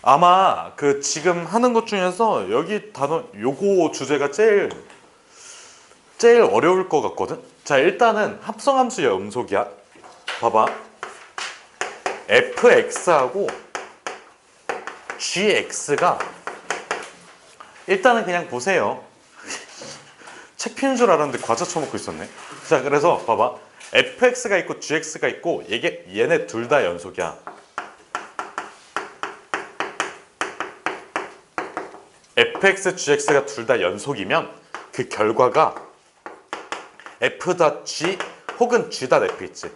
아마 그 지금 하는 것 중에서 여기 단어 요거 주제가 제일 어려울 것 같거든. 자, 일단은 합성함수의 음속이야. 봐봐. fx하고 gx가 일단은 그냥 보세요. 책 피는 줄 알았는데 과자 처먹고 있었네. 자, 그래서 봐봐. fx가 있고 gx가 있고 얘네 둘 다 연속이야. fx, gx가 둘 다 연속이면 그 결과가 f.g 혹은 g.f 있지.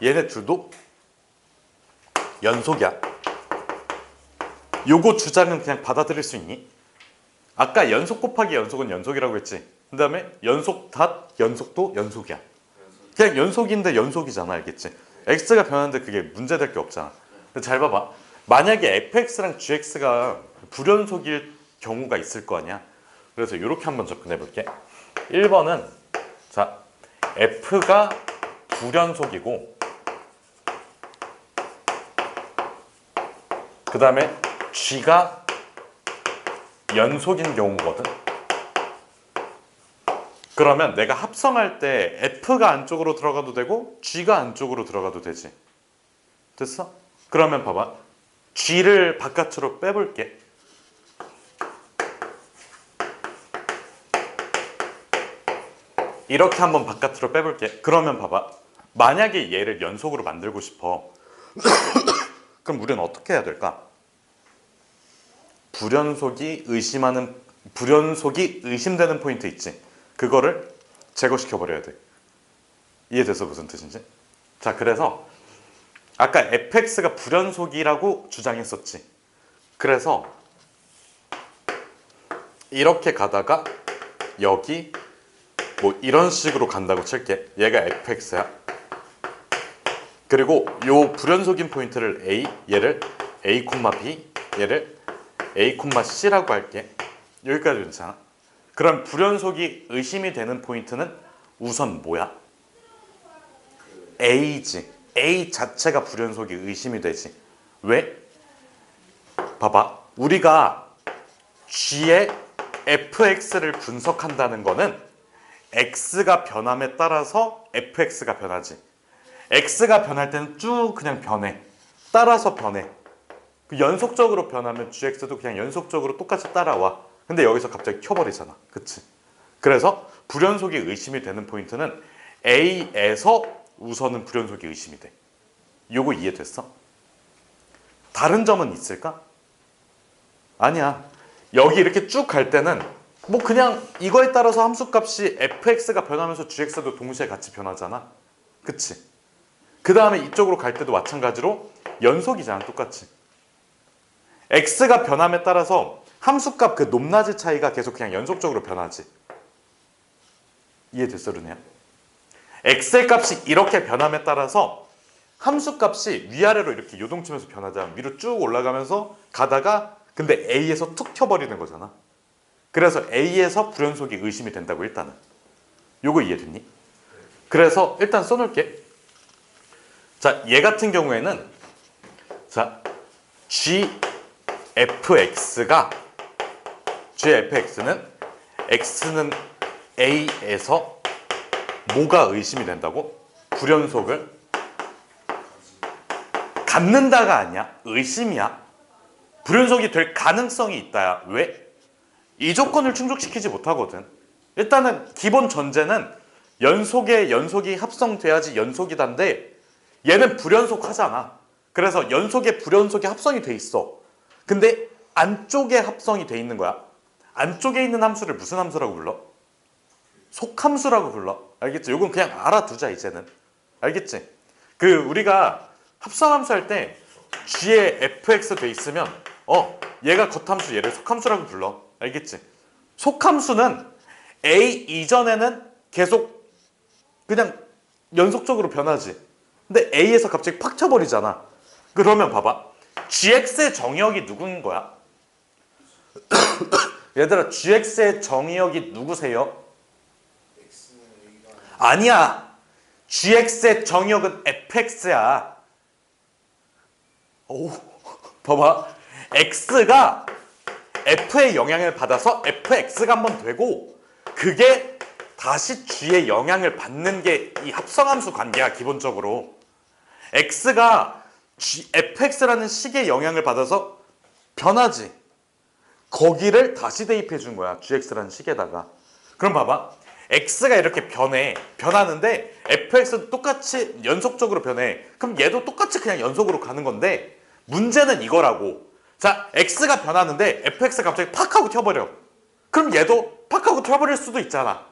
얘네 둘도 연속이야. 요거 주장은 그냥 받아들일 수 있니? 아까 연속 곱하기 연속은 연속이라고 했지. 그 다음에 연속 닷 연속도 연속이야. 그냥 연속인데 연속이잖아. 알겠지? x가 변하는데 그게 문제될 게 없잖아. 근데 잘 봐봐. 만약에 fx랑 gx가 불연속일 경우가 있을 거 아니야. 그래서 이렇게 한번 접근해 볼게. 1번은 자, f가 불연속이고 그 다음에 g가 연속인 경우거든. 그러면 내가 합성할 때 f가 안쪽으로 들어가도 되고 g가 안쪽으로 들어가도 되지. 됐어? 그러면 봐봐. g를 바깥으로 빼볼게. 이렇게 한번 바깥으로 빼볼게. 그러면 봐봐. 만약에 얘를 연속으로 만들고 싶어. 그럼 우리는 어떻게 해야 될까? 불연속이 의심되는 포인트 있지. 그거를 제거시켜 버려야 돼. 이해돼서 무슨 뜻인지? 자, 그래서 아까 fx가 불연속이라고 주장했었지. 그래서 이렇게 가다가 여기 뭐 이런 식으로 간다고 칠게. 얘가 fx야. 그리고 요 불연속인 포인트를 a, 얘를 a, b, 얘를 a, c라고 할게. 여기까지 괜찮아? 그럼 불연속이 의심이 되는 포인트는 우선 뭐야? a지. a 자체가 불연속이 의심이 되지. 왜? 봐봐. 우리가 g의 fx를 분석한다는 거는 x가 변함에 따라서 fx가 변하지. x가 변할 때는 쭉 그냥 변해. 따라서 변해. 연속적으로 변하면 gx도 그냥 연속적으로 똑같이 따라와. 근데 여기서 갑자기 켜버리잖아. 그치? 그래서 불연속이 의심이 되는 포인트는 a에서 우선은 불연속이 의심이 돼. 요거 이해됐어? 다른 점은 있을까? 아니야. 여기 이렇게 쭉 갈 때는 뭐 그냥 이거에 따라서 함수값이 fx가 변하면서 gx도 동시에 같이 변하잖아. 그치? 그 다음에 이쪽으로 갈 때도 마찬가지로 연속이잖아. 똑같이. x가 변함에 따라서 함수값 그 높낮이 차이가 계속 그냥 연속적으로 변하지. 이해됐어, 르네야? x의 값이 이렇게 변함에 따라서 함수값이 위아래로 이렇게 요동치면서 변하잖아. 위로 쭉 올라가면서 가다가 근데 a에서 툭 켜버리는 거잖아. 그래서 a에서 불연속이 의심이 된다고 일단은. 요거 이해됐니? 그래서 일단 써놓을게. 자, 얘 같은 경우에는 자, gfx는 x는 a에서 뭐가 의심이 된다고? 불연속을 갖는다가 아니야. 의심이야. 불연속이 될 가능성이 있다야. 왜? 이 조건을 충족시키지 못하거든. 일단은 기본 전제는 연속에 연속이 합성돼야지 연속이단데 얘는 불연속 하잖아. 그래서 연속에 불연속이 합성이 돼 있어. 근데 안쪽에 합성이 돼 있는 거야. 안쪽에 있는 함수를 무슨 함수라고 불러? 속함수라고 불러. 알겠지? 요건 그냥 알아두자 이제는. 알겠지? 그 우리가 합성함수 할 때 g에 fx 돼 있으면 얘가 겉함수 얘를 속함수라고 불러. 알겠지? 속함수는 a 이전에는 계속 그냥 연속적으로 변하지. 근데 a에서 갑자기 팍 쳐버리잖아. 그러면 봐봐. gx의 정의역이 누구인 거야? 얘들아, gx의 정의역이 누구세요? 아니야. gx의 정의역은 fx야. 오, 봐봐. x가 f의 영향을 받아서 fx가 한번 되고 그게 다시 g의 영향을 받는 게 이 합성함수 관계야. 기본적으로 x가 fx라는 식의 영향을 받아서 변하지. 거기를 다시 대입해 준 거야. gx라는 식에다가. 그럼 봐봐. x가 이렇게 변하는데 fx도 똑같이 연속적으로 변해. 그럼 얘도 똑같이 그냥 연속으로 가는 건데 문제는 이거라고. 자, x가 변하는데 fx가 갑자기 팍 하고 튀어버려. 그럼 얘도 팍 하고 튀어버릴 수도 있잖아.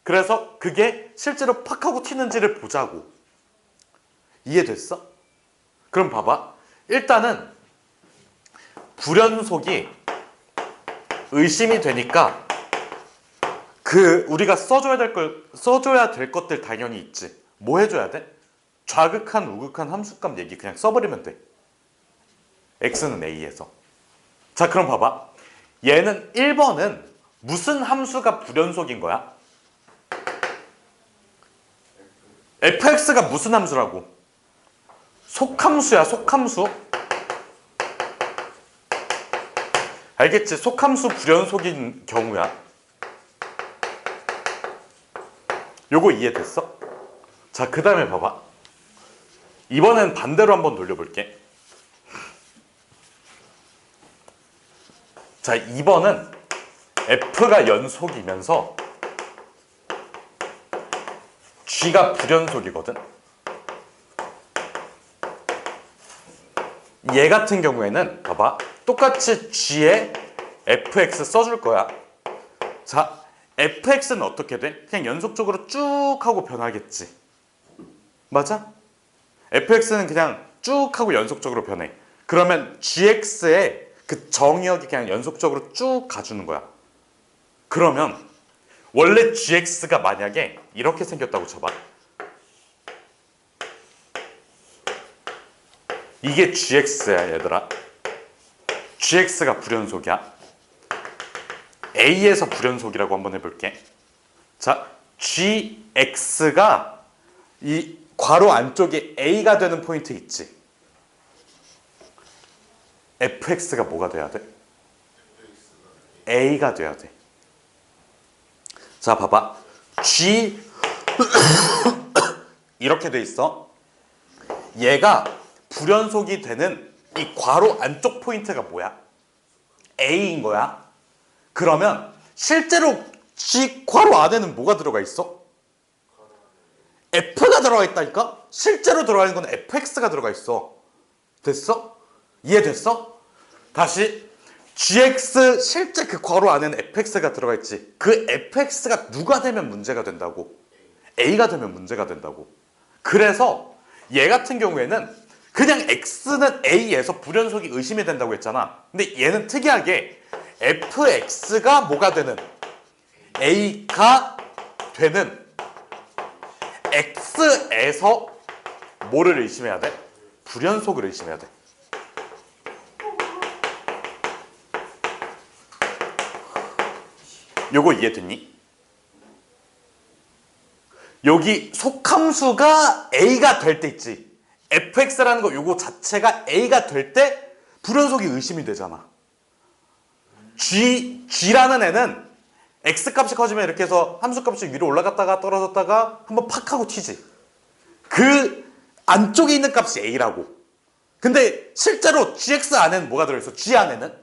그래서 그게 실제로 팍 하고 튀는지를 보자고. 이해됐어? 그럼 봐봐. 일단은 불연속이 의심이 되니까 우리가 써줘야 될 것들 당연히 있지. 뭐 해줘야 돼? 좌극한, 우극한 함수값 얘기 그냥 써버리면 돼. x는 a에서. 자, 그럼 봐봐. 얘는 1번은 무슨 함수가 불연속인 거야? fx가 무슨 함수라고? 속함수야, 속함수. 알겠지? 속함수 불연속인 경우야. 요거 이해됐어? 자, 그 다음에 봐봐. 이번엔 반대로 한번 돌려볼게. 자, 2번은 f가 연속이면서 g가 불연속이거든. 얘 같은 경우에는 봐봐. 똑같이 g에 fx 써줄 거야. 자, fx는 어떻게 돼? 그냥 연속적으로 쭉 하고 변하겠지. 맞아? fx는 그냥 쭉 하고 연속적으로 변해. 그러면 gx의 그 정의역이 그냥 연속적으로 쭉 가주는 거야. 그러면 원래 gx가 만약에 이렇게 생겼다고 쳐봐. 이게 gx야, 얘들아. gx가 불연속이야. a에서 불연속이라고 한번 해볼게. 자, gx가 이 괄호 안쪽에 a가 되는 포인트 있지. fx가 뭐가 돼야 돼? a가 돼야 돼. 자, 봐봐. g 이렇게 돼 있어. 얘가 불연속이 되는 이 괄호 안쪽 포인트가 뭐야? a인 거야. 그러면 실제로 g 괄호 안에는 뭐가 들어가 있어? f가 들어가 있다니까? 실제로 들어가 있는 건 fx가 들어가 있어. 됐어? 이해됐어? 다시 gx 실제 그 괄호 안에는 fx가 들어가 있지. 그 fx가 누가 되면 문제가 된다고? a가 되면 문제가 된다고. 그래서 얘 같은 경우에는 그냥 x는 a에서 불연속이 의심이 된다고 했잖아. 근데 얘는 특이하게 fx가 뭐가 되는? a가 되는 x에서 뭐를 의심해야 돼? 불연속을 의심해야 돼. 요거 이해됐니? 여기 속함수가 a가 될 때 있지. fx라는 거 요거 자체가 a가 될 때 불연속이 의심이 되잖아. g라는 애는 x값이 커지면 이렇게 해서 함수값이 위로 올라갔다가 떨어졌다가 한번 팍 하고 튀지. 그 안쪽에 있는 값이 a라고. 근데 실제로 gx 안에는 뭐가 들어있어? g 안에는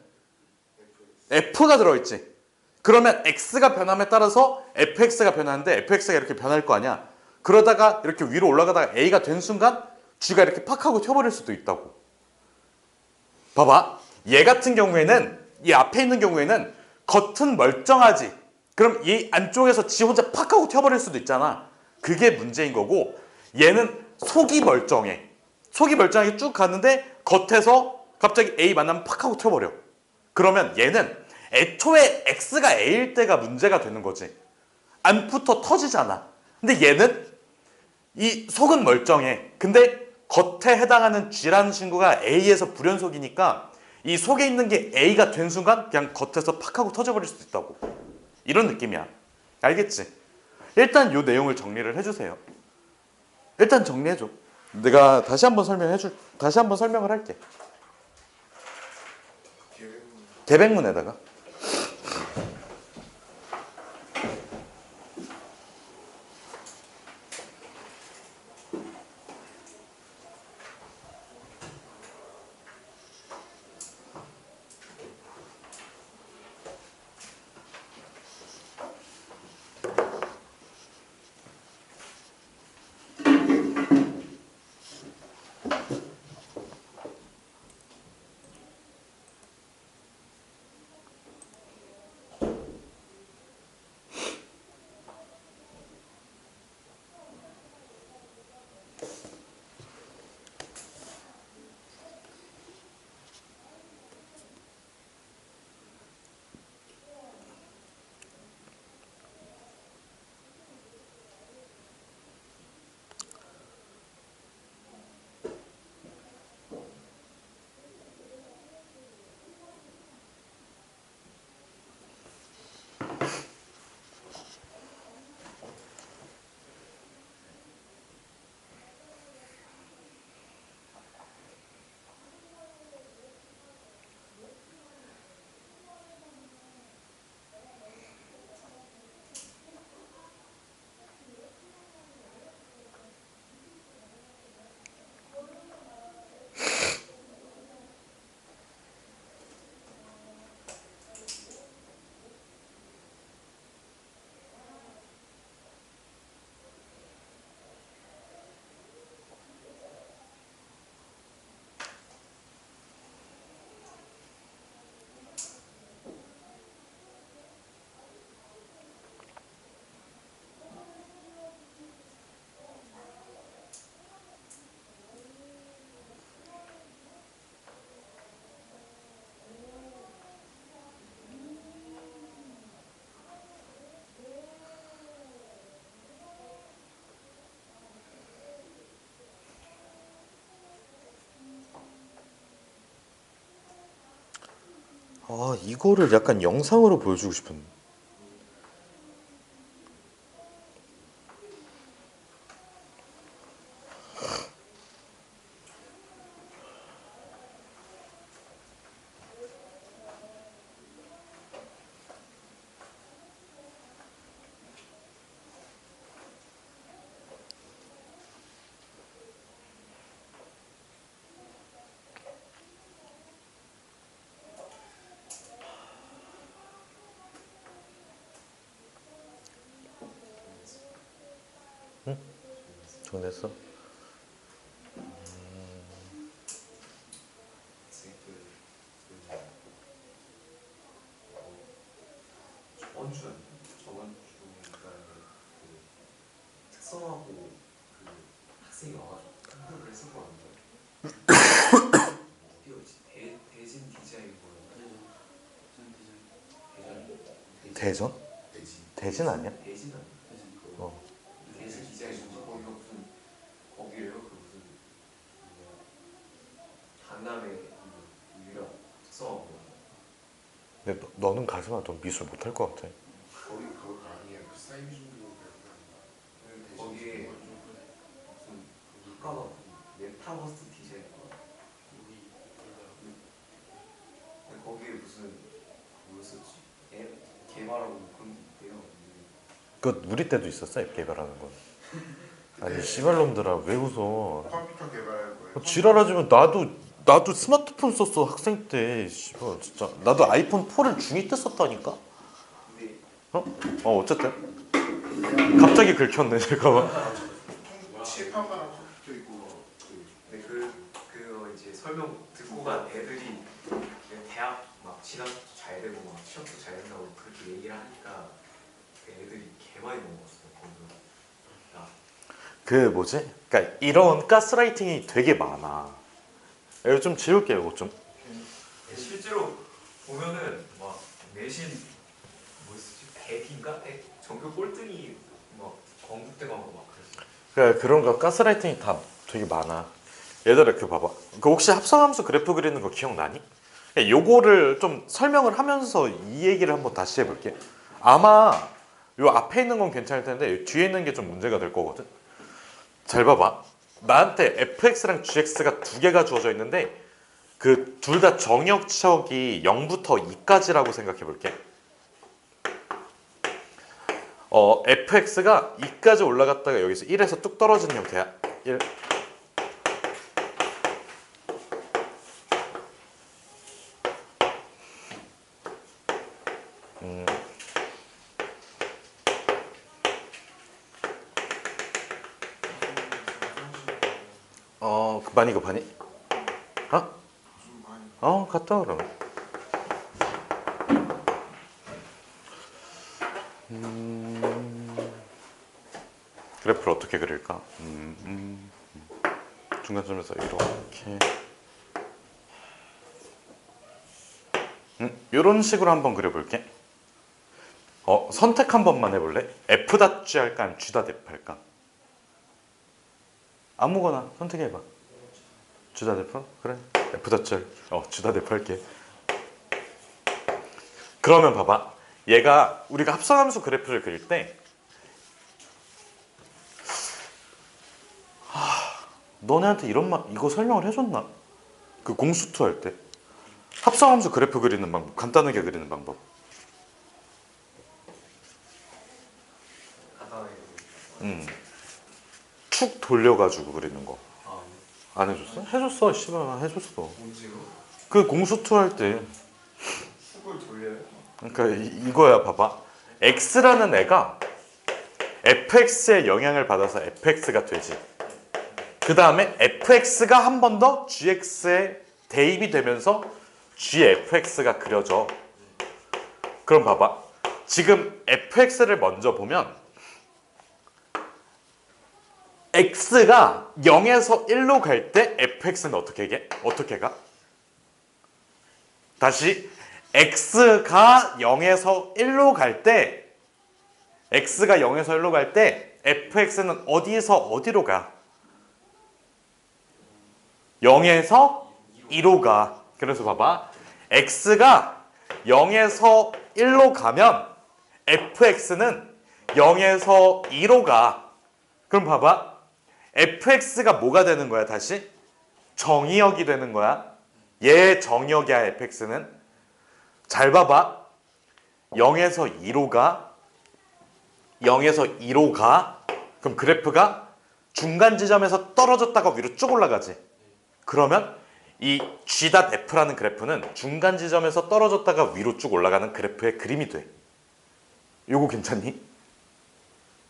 f가 들어있지. 그러면 x가 변함에 따라서 fx가 변하는데 fx가 이렇게 변할 거 아니야. 그러다가 이렇게 위로 올라가다가 a가 된 순간 g가 이렇게 팍 하고 튀어버릴 수도 있다고. 봐봐. 얘 같은 경우에는 이 앞에 있는 경우에는 겉은 멀쩡하지. 그럼 이 안쪽에서 지 혼자 팍 하고 튀어버릴 수도 있잖아. 그게 문제인 거고 얘는 속이 멀쩡해. 속이 멀쩡하게 쭉 갔는데 겉에서 갑자기 A 만나면 팍 하고 튀어버려. 그러면 얘는 애초에 X가 A일 때가 문제가 되는 거지. 안부터 터지잖아. 근데 얘는 이 속은 멀쩡해. 근데 겉에 해당하는 G라는 친구가 A에서 불연속이니까 이 속에 있는 게 A가 된 순간 그냥 겉에서 팍 하고 터져버릴 수도 있다고. 이런 느낌이야. 알겠지? 일단 요 내용을 정리를 해주세요. 일단 정리해줘. 내가 다시 한번 설명을 할게. 계백문에다가. 아, 이거를 약간 영상으로 보여주고 싶은데. 정리했어? 저번 주였나? 저번 주인가 그 특성하고 그 학생이 와가지고 공부를 했을 거 같은데 어디였지? 대진 디자인 뭐였나? 대전? 대진 아니야? 대진 아니야? 어. 대진 디자인 뭐지? 거기가 무슨 거기에요? 그 무슨 뭐야 강남의 유일한 특성하고 근데 너는 가지 마. 너 미술 못할 것 같아. 거기 그거 아니에요. 그 사이비 정도 거기에 무슨 학과가 메타버스 디자인인가? 근데 거기에 무슨 뭐였었지? 앱 개발하고 그런 게 있대요. 그 우리 때도 있었어, 앱 개발하는 건. 아니 씨발놈들아 왜 웃어? 컴퓨터 개발할 거예요. 지랄하지만 나도 스마트폰 썼어 학생 때. 씨발 진짜 나도 아이폰 4를 중2 때 썼다니까. 근데 어쨌든 갑자기 긁혔네 잠깐만. 칠판만 컴퓨터 있고 근데 그거 이제 설명 듣고 간 애들이 그냥 대학 막 진학도 잘 되고 막 취업도 잘 된다고 그렇게 얘기를 하니까 그 애들이 개 많이 넘어갔어요. 거기서. 야, 그 뭐지? 그러니까 이런 가스라이팅이 되게 많아. 이거 좀 지울게요 이거 좀. 실제로 보면은 막 내신 뭐였지? 100인가? 100 전교 꼴등이 막 건국대 가고 막 그랬어. 그러니까 그런 거 가스라이팅이 다 되게 많아. 얘들아 그 봐봐. 그 혹시 합성함수 그래프 그리는 거 기억나니? 요거를 좀 설명을 하면서 이 얘기를 한번 다시 해볼게. 아마 요 앞에 있는 건 괜찮을 텐데 요 뒤에 있는 게 좀 문제가 될 거거든. 잘 봐봐. 나한테 fx랑 gx가 두 개가 주어져 있는데 그 둘 다 정역척이 0부터 2까지라고 생각해 볼게. fx가 2까지 올라갔다가 여기서 1에서 뚝 떨어지는 형태야. 1. 급하니 급하니? 어? 무슨 많이 갔다 와, 그러면. 그래프를 어떻게 그릴까? 중간점에서 이렇게 이런 식으로 한번 그려볼게. 선택 한 번만 해볼래? F.G 할까? 아니면 G.F 할까? 아무거나 선택해봐. G.F? 그래. F.G G.F 할게. 그러면 봐봐. 얘가 우리가 합성함수 그래프를 그릴 때 너네한테 이거 설명을 해줬나? 그 공수투 할 때 합성함수 그래프 그리는 방법, 간단하게 그리는 방법. 간단하게. 축 돌려가지고 그리는 거. 아, 안 해줬어? 해줬어, 씨발 해줬어. 뭔지요? 그 공수투 할 때. 축을 돌려요? 그러니까 이거야, 봐봐. x라는 애가 fx의 영향을 받아서 fx가 되지. 그 다음에 fx가 한 번 더 gx에 대입이 되면서 gfx가 그려져. 그럼 봐봐. 지금 fx를 먼저 보면 x가 0에서 1로 갈 때 fx는 어떻게 가? 다시 x가 0에서 1로 갈 때 fx는 어디서 어디로 가? 0에서 2로 가. 그래서 봐봐. x가 0에서 1로 가면 fx는 0에서 2로 가. 그럼 봐봐. fx가 뭐가 되는 거야, 다시? 정의역이 되는 거야. 얘 정의역이야, fx는. 잘 봐봐. 0에서 2로 가. 0에서 2로 가. 그럼 그래프가 중간 지점에서 떨어졌다가 위로 쭉 올라가지. 그러면 이 G.F라는 그래프는 중간 지점에서 떨어졌다가 위로 쭉 올라가는 그래프의 그림이 돼. 요거 괜찮니?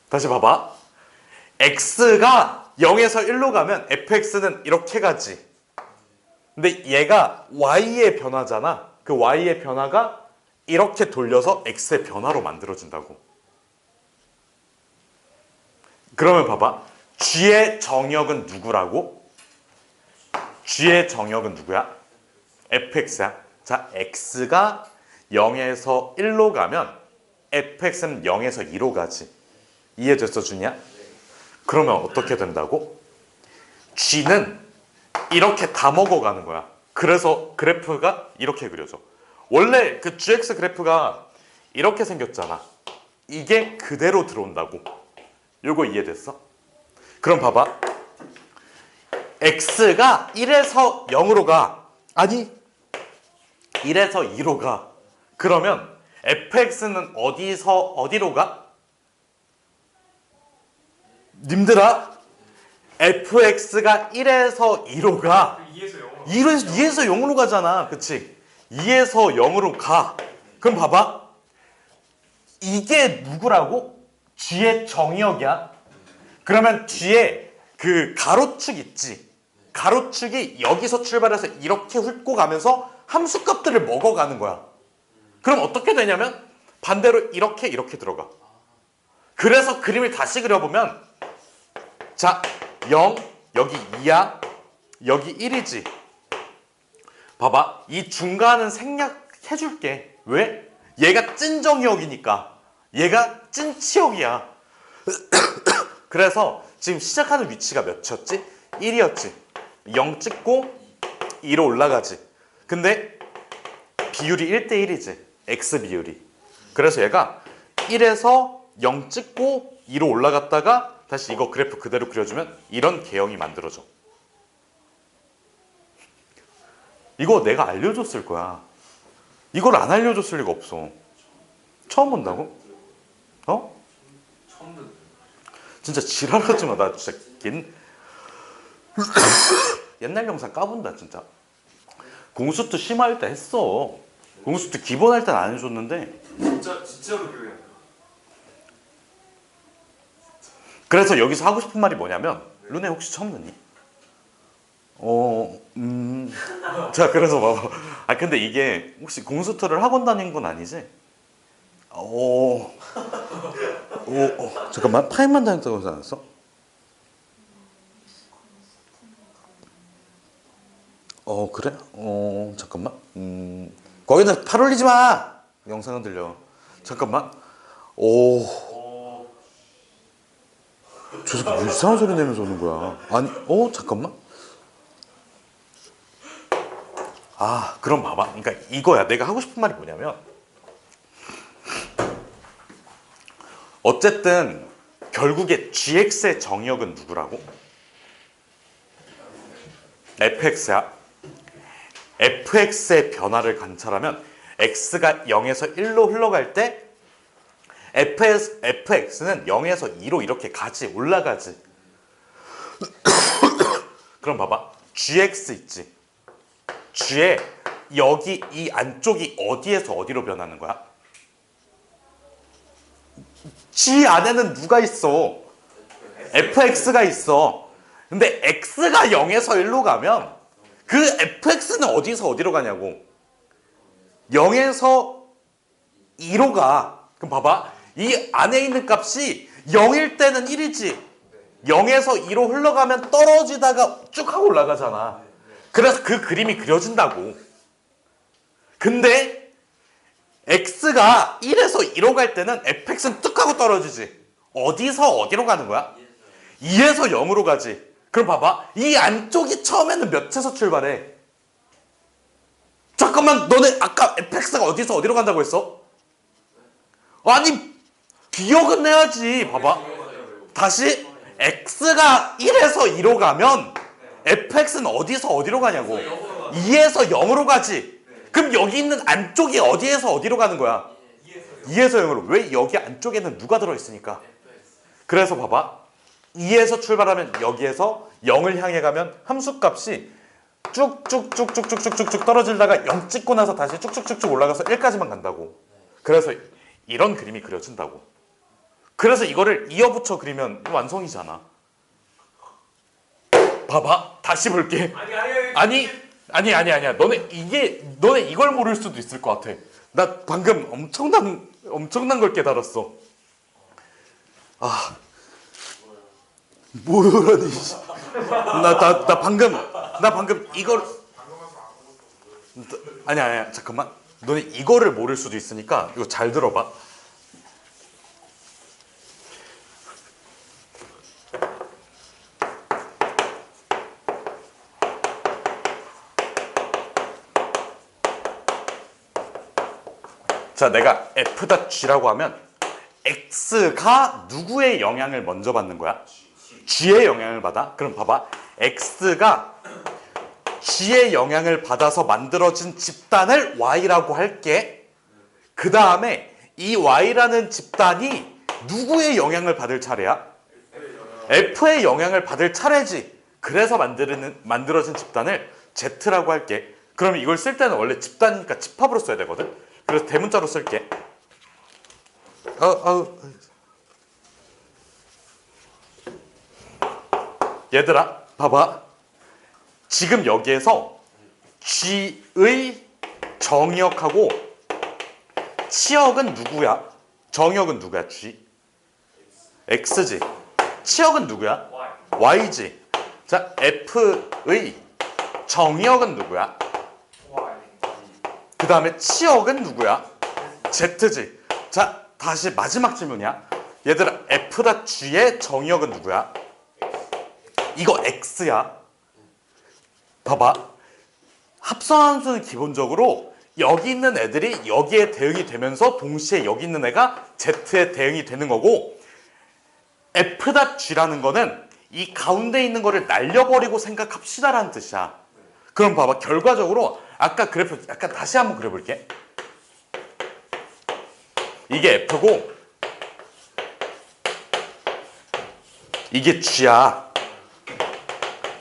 다시 봐봐. X가 0에서 1로 가면 fx는 이렇게 가지. 근데 얘가 y의 변화잖아. 그 y의 변화가 이렇게 돌려서 x의 변화로 만들어진다고. 그러면 봐봐. g의 정역은 누구라고? g의 정역은 누구야? fx야. 자, x가 0에서 1로 가면 fx는 0에서 2로 가지. 이해됐어, 준이야? 그러면 어떻게 된다고? g는 이렇게 다 먹어가는 거야. 그래서 그래프가 이렇게 그려져. 원래 그 gx 그래프가 이렇게 생겼잖아. 이게 그대로 들어온다고. 요거 이해됐어? 그럼 봐봐. x가 1에서 0으로 가. 아니 1에서 2로 가. 그러면 fx는 어디서 어디로 가? 님들아, fx가 1에서 2로 가. 2에서 0으로 2에서 0으로 가잖아. 그치? 2에서 0으로 가. 그럼 봐봐. 이게 누구라고? g의 정의역이야. 그러면 뒤에 그 가로축 있지? 가로축이 여기서 출발해서 이렇게 훑고 가면서 함수값들을 먹어가는 거야. 그럼 어떻게 되냐면 반대로 이렇게 들어가. 그래서 그림을 다시 그려보면 자, 0, 여기 2야, 여기 1이지. 봐봐, 이 중간은 생략해줄게. 왜? 얘가 찐정역이니까. 얘가 찐치역이야. 그래서 지금 시작하는 위치가 몇이었지? 1이었지. 0 찍고 2로 올라가지. 근데 비율이 1대1이지. x 비율이. 그래서 얘가 1에서 0 찍고 2로 올라갔다가 다시 이거 그래프 그대로 그려주면 이런 개형이 만들어져. 이거 내가 알려줬을 거야. 이걸 안 알려줬을 리가 없어. 처음 본다고? 어? 처음 듣는. 진짜 지랄하지 마. 나 진짜 옛날 영상 까본다 진짜. 공수트 심화할 때 했어. 공수트 기본 할 땐 안 해줬는데. 진짜로 기억이 안 나. 그래서 여기서 하고 싶은 말이 뭐냐면, 루네 혹시 처음 듣니? 자, 그래서 봐봐. 아, 근데 이게 혹시 공수트를 학원 다닌 건 아니지? 잠깐만. 파임만 다녔다고 하지 않았어? 그래? 잠깐만. 거기다 팔 올리지 마! 영상은 들려. 잠깐만. 저 새끼 왜 이상한 소리 내면서 오는 거야? 아니, 잠깐만. 그럼 봐봐. 그러니까 이거야. 내가 하고 싶은 말이 뭐냐면, 어쨌든 결국에 GX의 정의역은 누구라고? fx야. fx의 변화를 관찰하면 x가 0에서 1로 흘러갈 때 fx는 0에서 2로 이렇게 가지, 올라가지. 그럼 봐봐. gx 있지. g에 여기 이 안쪽이 어디에서 어디로 변하는 거야? g 안에는 누가 있어? fx가 있어. 근데 x가 0에서 1로 가면 그 fx는 어디서 어디로 가냐고. 0에서 2로 가. 그럼 봐봐. 이 안에 있는 값이 0일 때는 1이지. 0에서 2로 흘러가면 떨어지다가 쭉 하고 올라가잖아. 그래서 그 그림이 그려진다고. 근데 x가 1에서 2로 갈 때는 fx는 뚝 하고 떨어지지. 어디서 어디로 가는 거야? 2에서 0으로 가지. 그럼 봐봐. 이 안쪽이 처음에는 몇에서 출발해? 잠깐만, 너네 아까 fx가 어디서 어디로 간다고 했어? 아니, 기억은 내야지. 봐봐. 다시 x가 1에서 2로 가면 fx는 어디서 어디로 가냐고. 2에서 0으로 가지. 그럼 여기 있는 안쪽이 어디에서 어디로 가는 거야? 2에서 0으로. 왜? 여기 안쪽에는 누가 들어있으니까. 그래서 봐봐. 2에서 출발하면 여기에서 0을 향해 가면 함수값이 쭉쭉쭉쭉쭉쭉쭉 떨어지다가 0 찍고 나서 다시 쭉쭉쭉쭉 올라가서 1까지만 간다고. 그래서 이런 그림이 그려진다고. 그래서 이거를 이어붙여 그리면 완성이잖아. 봐봐. 다시 볼게. 아니야. 너네 이걸 모를 수도 있을 것 같아. 나 방금 엄청난 걸 깨달았어. 뭐라니. 나 방금 이걸. 아니야. 잠깐만. 너네 이거를 모를 수도 있으니까 이거 잘 들어봐. 자, 내가 f.g라고 하면 x가 누구의 영향을 먼저 받는 거야? g의 영향을 받아? 그럼 봐봐. x가 g의 영향을 받아서 만들어진 집단을 y라고 할게. 그 다음에 이 y라는 집단이 누구의 영향을 받을 차례야? f의 영향을 받을 차례지. 그래서 만들어진 집단을 z라고 할게. 그럼 이걸 쓸 때는 원래 집단이니까 집합으로 써야 되거든. 그래서 대문자로 쓸게. 얘들아, 봐봐. 지금 여기에서 G의 정의역하고 치역은 누구야? 정의역은 누구야? G? X지. 치역은 누구야? Y지. 자, F의 정의역은 누구야? 그 다음에 치역은 누구야? Z지. 자, 다시 마지막 질문이야. 얘들아, F.G의 정의역은 누구야? 이거 X야. 봐봐. 합성함수는 기본적으로 여기 있는 애들이 여기에 대응이 되면서 동시에 여기 있는 애가 Z에 대응이 되는 거고, F.G라는 거는 이 가운데 있는 거를 날려버리고 생각합시다라는 뜻이야. 그럼 봐봐. 결과적으로 아까 그래프 약간 다시 한번 그려볼게. 이게 F고 이게 G야.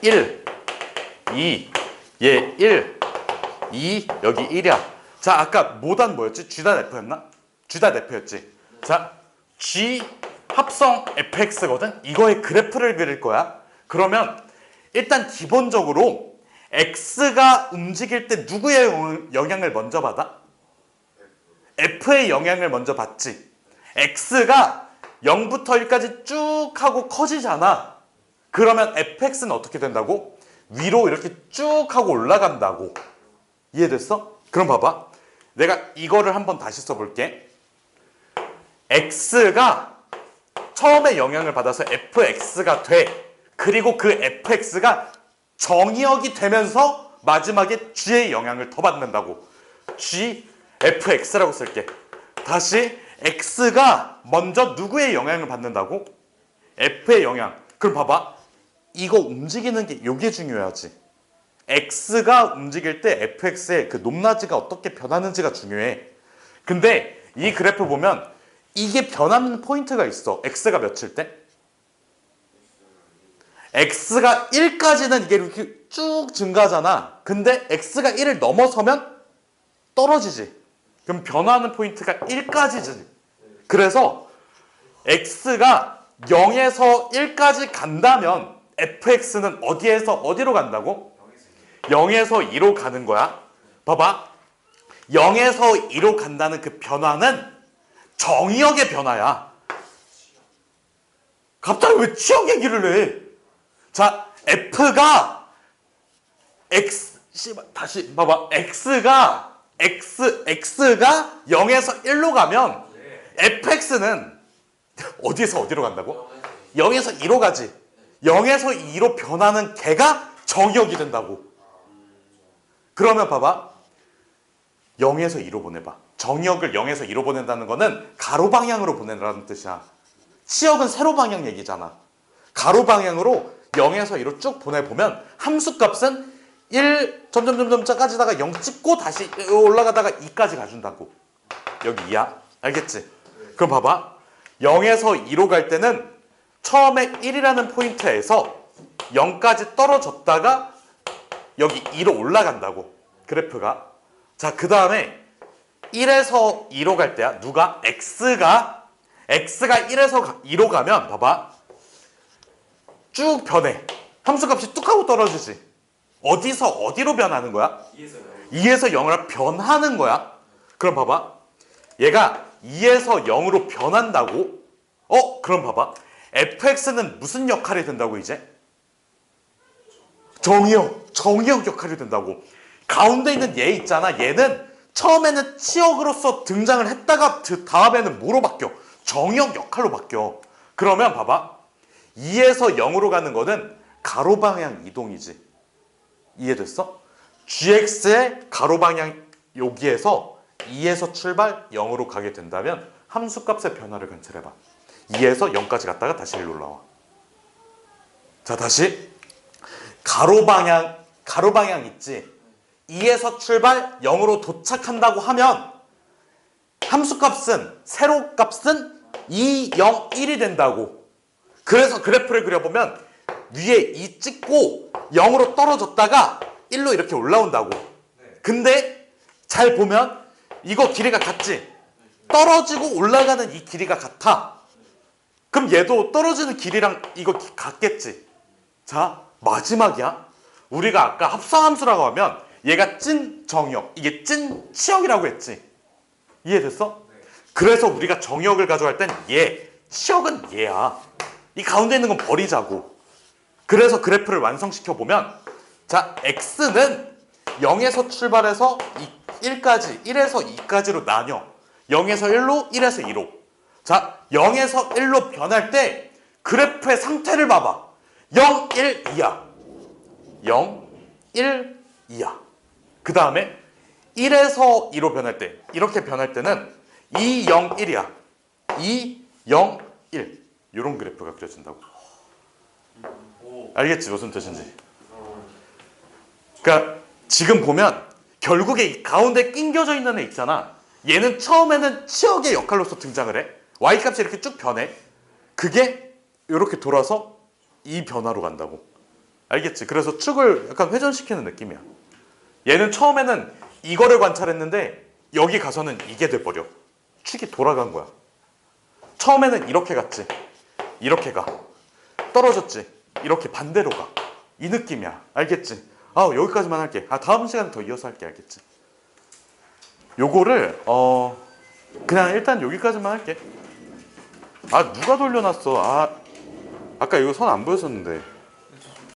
1, 2, 얘 1, 2, 여기 1이야. 자, 아까 모단 뭐였지? G단 F였나? G단 F였지. 자, G 합성 fx거든? 이거의 그래프를 그릴 거야. 그러면 일단 기본적으로 x가 움직일 때 누구의 영향을 먼저 받아? f의 영향을 먼저 받지. x가 0부터 1까지 쭉 하고 커지잖아. 그러면 fx는 어떻게 된다고? 위로 이렇게 쭉 하고 올라간다고. 이해됐어? 그럼 봐봐. 내가 이거를 한번 다시 써볼게. x가 처음에 영향을 받아서 fx가 돼. 그리고 그 fx가 정의역이 되면서 마지막에 g의 영향을 더 받는다고. g fx라고 쓸게. 다시 x가 먼저 누구의 영향을 받는다고? f의 영향. 그럼 봐봐. 이거 움직이는 게 이게 중요하지. x가 움직일 때 fx의 그 높낮이가 어떻게 변하는지가 중요해. 근데 이 그래프 보면 이게 변하는 포인트가 있어. x가 몇일 때? x가 1까지는 이게 이렇게 쭉 증가하잖아. 근데 x가 1을 넘어서면 떨어지지. 그럼 변화하는 포인트가 1까지지. 그래서 x가 0에서 1까지 간다면 fx는 어디에서 어디로 간다고? 0에서 2로 가는 거야. 봐봐. 0에서 2로 간다는 그 변화는 정의역의 변화야. 갑자기 왜 치역 얘기를 해? 자, F가 다시 봐봐. X가 0에서 1로 가면 fx는 어디에서 어디로 간다고? 0에서 2로 가지. 0에서 2로 변하는 개가 정의역이 된다고. 그러면 봐봐. 0에서 2로 보내봐. 정의역을 0에서 2로 보낸다는 거는 가로 방향으로 보낸다는 뜻이야. 치역은 세로 방향 얘기잖아. 가로 방향으로 0에서 2로 쭉 보내보면 함수값은 1 점점점점까지다가 0 찍고 다시 올라가다가 2까지 가준다고. 여기 2야. 알겠지? 그럼 봐봐. 0에서 2로 갈 때는 처음에 1이라는 포인트에서 0까지 떨어졌다가 여기 2로 올라간다고. 그래프가. 자, 그 다음에 1에서 2로 갈 때야. 누가? x가 1에서 2로 가면 봐봐. 쭉 변해. 함수값이 뚝 하고 떨어지지. 어디서 어디로 변하는 거야? 2에서 0으로 변하는 거야. 그럼 봐봐. 얘가 2에서 0으로 변한다고? 그럼 봐봐. fx는 무슨 역할이 된다고 이제? 정의역 역할이 된다고. 가운데 있는 얘 있잖아. 얘는 처음에는 치역으로서 등장을 했다가 그 다음에는 뭐로 바뀌어? 정의역 역할로 바뀌어. 그러면 봐봐. 2에서 0으로 가는 거는 가로 방향 이동이지. 이해됐어? gx의 가로 방향 여기에서 2에서 출발 0으로 가게 된다면 함수값의 변화를 관찰해봐. 2에서 0까지 갔다가 다시 1로 올라와. 자, 다시 가로 방향 있지. 2에서 출발 0으로 도착한다고 하면 함수값은 세로값은 2, 0, 1이 된다고. 그래서 그래프를 그려보면 위에 2 찍고 0으로 떨어졌다가 1로 이렇게 올라온다고. 근데 잘 보면 이거 길이가 같지? 떨어지고 올라가는 이 길이가 같아. 그럼 얘도 떨어지는 길이랑 이거 같겠지? 자, 마지막이야. 우리가 아까 합성함수라고 하면 얘가 찐 정의역, 이게 찐 치역이라고 했지. 이해됐어? 그래서 우리가 정의역을 가져갈 땐 얘, 치역은 얘야. 이 가운데 있는 건 버리자고. 그래서 그래프를 완성시켜 보면, 자, x는 0에서 출발해서 1까지, 1에서 2까지로 나뉘어. 0에서 1로, 1에서 2로. 자, 0에서 1로 변할 때 그래프의 상태를 봐봐. 0, 1, 2야. 0, 1, 2야. 그 다음에 1에서 2로 변할 때, 이렇게 변할 때는 2, 0, 1이야. 2, 0, 1. 이런 그래프가 그려진다고. 알겠지? 무슨 뜻인지. 그러니까 지금 보면 결국에 이 가운데 낑겨져 있는 애 있잖아. 얘는 처음에는 치역의 역할로서 등장을 해. y값이 이렇게 쭉 변해. 그게 이렇게 돌아서 이 변화로 간다고. 알겠지? 그래서 축을 약간 회전시키는 느낌이야. 얘는 처음에는 이거를 관찰했는데 여기 가서는 이게 돼버려. 축이 돌아간 거야. 처음에는 이렇게 갔지. 이렇게 가. 떨어졌지. 이렇게 반대로 가. 이 느낌이야. 알겠지? 아, 여기까지만 할게. 다음 시간에 더 이어서 할게. 알겠지? 요거를 그냥 일단 여기까지만 할게. 누가 돌려놨어? 아까 이거 선 안 보였었는데.